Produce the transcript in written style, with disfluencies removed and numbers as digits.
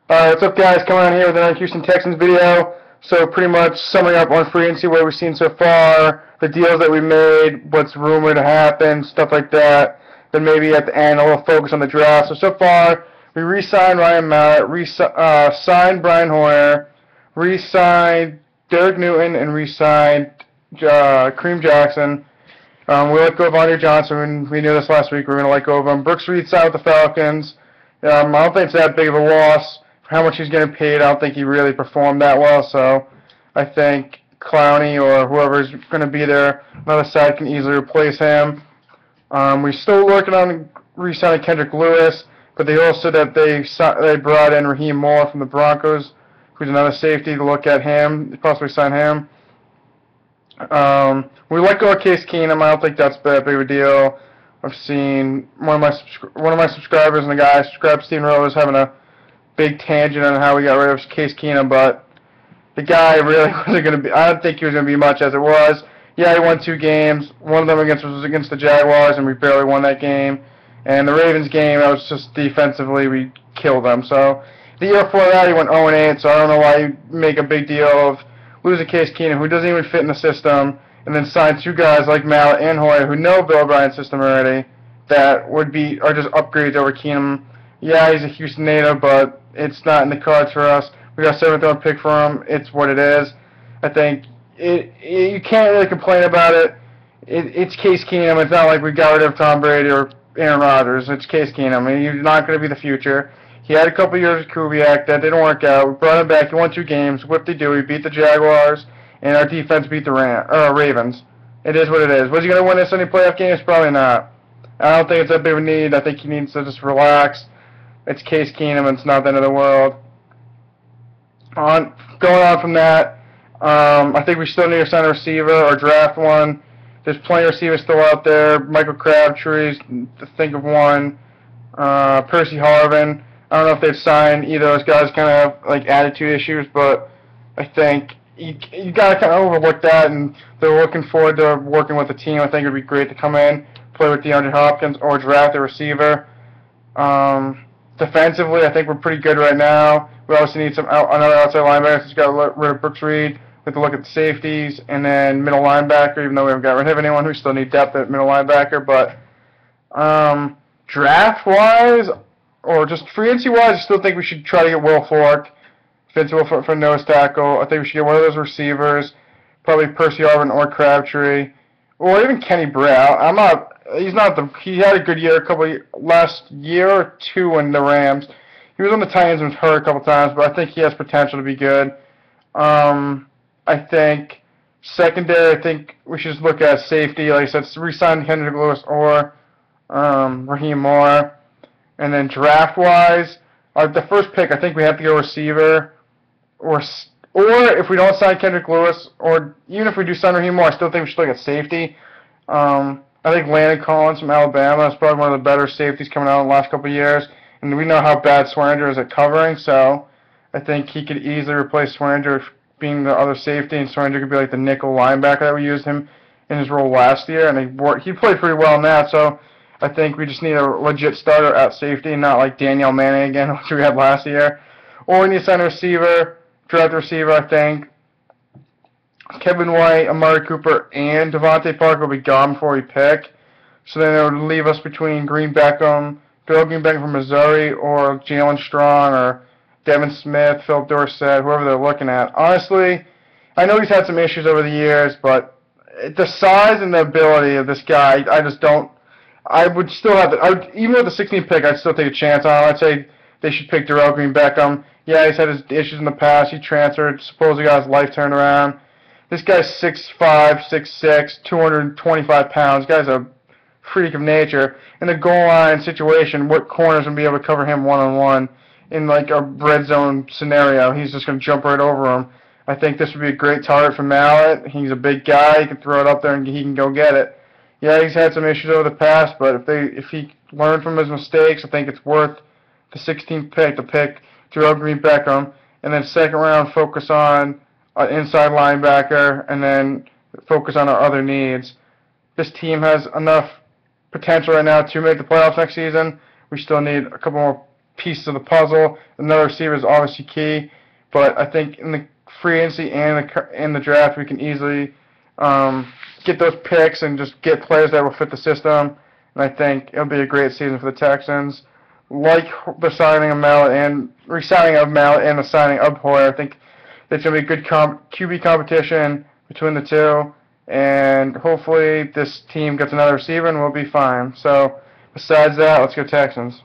What's up, guys? Coming on here with another Houston Texans video. So pretty much summing up on free agency, what we've seen so far, the deals that we made, what's rumored to happen, stuff like that. Then maybe at the end, a little focus on the draft. So far, we re-signed Ryan Mallett, signed Brian Hoyer, re-signed Derek Newton, and re-signed Kareem Jackson. We let go of Andre Johnson. We knew this last week. We were going to let go of him. Brooks Reed signed with the Falcons. I don't think it's that big of a loss. For how much he's getting paid, I don't think he really performed that well. So I think Clowney or whoever's going to be there on the other side can easily replace him. We're still working on re-signing Kendrick Lewis, but they also said that they brought in Raheem Moore from the Broncos, who's another safety, to look at him, possibly sign him. We let go of Case Keenum. I don't think that's that big of a deal. I've seen one of my subscribers and the guy I subscribed, Stephen Rowe, was having a big tangent on how we got rid of Case Keenum, but the guy really wasn't going to be. I don't think he was going to be much as it was. Yeah, he won 2 games. One of them was against the Jaguars, and we barely won that game. And the Ravens game, that was just defensively, we killed them. So the year before that, he went 0-8. So I don't know why you make a big deal of losing Case Keenum, who doesn't even fit in the system, and then sign 2 guys like Mallett and Hoyer who know Bill O'Brien's system already, that are just upgrades over Keenum. Yeah, he's a Houston native, but it's not in the cards for us. We got a 7th round pick for him. It's what it is. I think you can't really complain about it. It's Case Keenum. It's not like we got rid of Tom Brady or Aaron Rodgers. It's Case Keenum. I mean, he's not going to be the future. He had a couple years with Kubiak. That didn't work out. We brought him back. He won 2 games. What did he do? He beat the Jaguars, and our defense beat the Ravens. It is what it is. Was he going to win this any playoff games? Probably not. I don't think it's that big of a need. I think he needs to just relax. It's Case Keenum. It's not the end of the world. Going on from that, I think we still need a center receiver or draft one. There's plenty of receivers still out there. Michael Crabtree, to think of one. Percy Harvin. I don't know if they've signed either of those guys. Kind of have like attitude issues, but I think you got to kind of overlook that, and they're looking forward to working with the team. I think it would be great to come in, play with DeAndre Hopkins, or draft a receiver. Defensively, I think we're pretty good right now. We also need another outside linebacker. So we got rid of Brooks Reed. We have to look at the safeties, and then middle linebacker, even though we haven't got rid of anyone, we still need depth at middle linebacker. But draft-wise, or just free agency-wise, I still think we should try to get Will Fork, Vince Will Fork for nose tackle. I think we should get one of those receivers, probably Percy Harvin or Crabtree, or even Kenny Brown. He had a good year last year or 2 in the Rams. He was on the Titans and was hurt a couple times, but I think he has potential to be good. I think secondary, I think we should look at safety. Like I said, re-sign Kendrick Lewis or Raheem Moore. And then draft-wise, the first pick, I think we have to go receiver. Or if we don't sign Kendrick Lewis, or even if we do sign Raheem Moore, I still think we should look at safety. I think Landon Collins from Alabama is probably one of the better safeties coming out in the last couple of years. And we know how bad Swearinger is at covering, so I think he could easily replace Swearinger being the other safety, and Swearinger could be like the nickel linebacker that we used him in his role last year, and he played pretty well in that, so I think we just need a legit starter at safety, not like Danielle Manning again, which we had last year. Or we need a center receiver, draft receiver, I think. Kevin White, Amari Cooper, and Devontae Parker will be gone before we pick. So then it would leave us between Bill Green Beckham from Missouri, or Jalen Strong, or Devin Smith, Phil Dorsett, whoever they're looking at. Honestly, I know he's had some issues over the years, but the size and the ability of this guy, I just don't. I would still have to, even with the 16th pick, I'd still take a chance on him. I'd say they should pick Darrell Green Beckham. Yeah, he's had his issues in the past. He transferred, supposedly got his life turned around. This guy's 6'5", 6'6", 225 pounds. This guy's a freak of nature. In the goal line situation, what corners would be able to cover him one-on-one in like a red zone scenario? He's just going to jump right over him. I think this would be a great target for Mallett. He's a big guy. He can throw it up there and he can go get it. Yeah, he's had some issues over the past, but if he learned from his mistakes, I think it's worth the 16th pick to pick Darrell Green Beckham, and then second round focus on an inside linebacker, and then focus on our other needs. This team has enough potential right now to make the playoffs next season. We still need a couple more pieces of the puzzle. Another receiver is obviously key, but I think in the free agency and the draft, we can easily get those picks and just get players that will fit the system. And I think it'll be a great season for the Texans. Like the signing of Mallett and re-signing of Mallett and the signing of Hoyer, I think it's going to be a good QB competition between the two. And hopefully this team gets another receiver and we'll be fine. So besides that, let's go Texans.